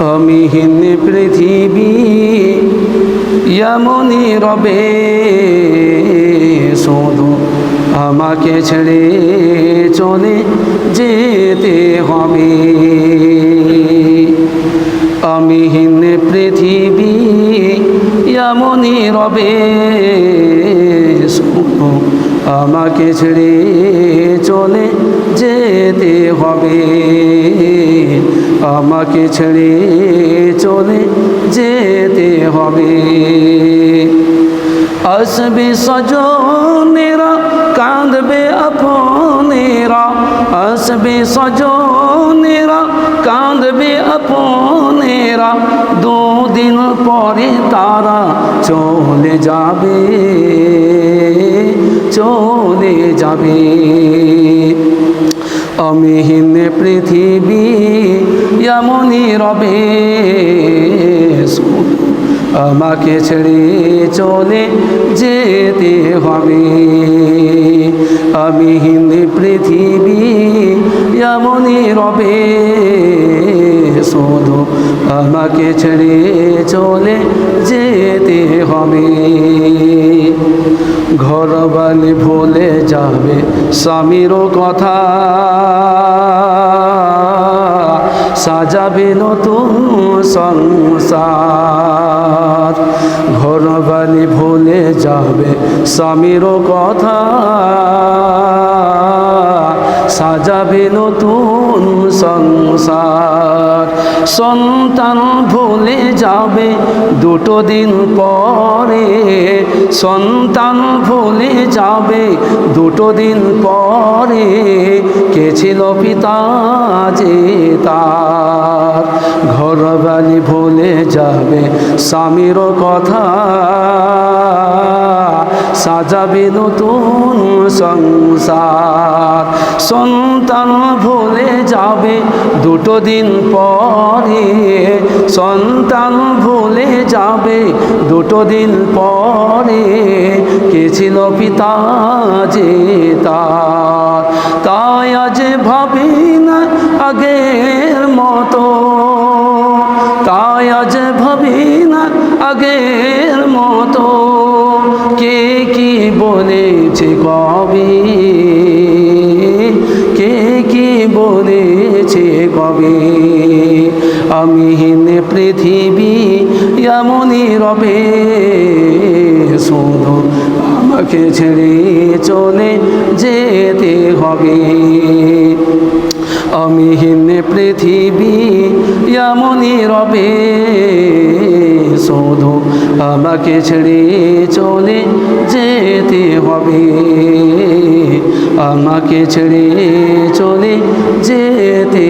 অমিহীন পৃথিবী এমনই রবে, শুধু আমাকে ছেড়ে চলে যেতে হবে। অমিহীন পৃথিবী এমনই রবে, শুধু আমাকে ছেড়ে চলে যেতে হবে। আমাকে ছেড়ে চলে যেতে হবে। আসবে স্বজনেরা, কাঁদবে আপনেরা। আসবে স্বজনেরা, কাঁদবে আপনেরা। দুদিন পরে তারা চলে যাবে, চলে যাবে। অমিহীন পৃথিবী এমনই রবে, আমাকে ছেড়ে চলে যেতে হবে। অমিহীন পৃথিবী এমনই রবে, শুধু আমাকে ছেড়ে চলে যেতে হবে। ঘরবালি ভুলে যাবে স্বামীরও কথা, সাজাবে নতুন সংসার। ঘরবালি ভুলে যাবে স্বামীরও কথা, সাজাবে নতুন সংসার। সন্তান ভুলে যাবে দুটো দিন পরে, সন্তান ভুলে যাবে দুটো দিন পরে। কে ছিল পিতা যে তার, ঘরবালি ভুলে যাবে স্বামীরও কথা, সাজাবে নতুন সংসার। সন্তান ভুলে যাবে দুটো দিন পরে, সন্তান ভুলে যাবে দুটো দিন পরে। কে ছিল পিতা যে তার, তাই আজ ভাবি না আগের মতো, তাই আজ ভাবি না আগের মতো। কে কি বলেছে কবে, কে কি বলেছে কবে। অমিহীন পৃথিবী এমনই রবে, শুধু আমাকে ছেড়ে চলে যেতে হবে। অমিহীন পৃথিবী এমনই রবে, শুধু আমাকে ছেড়ে চলে যেতে হবে। আমাকে ছেড়ে চলে যেতে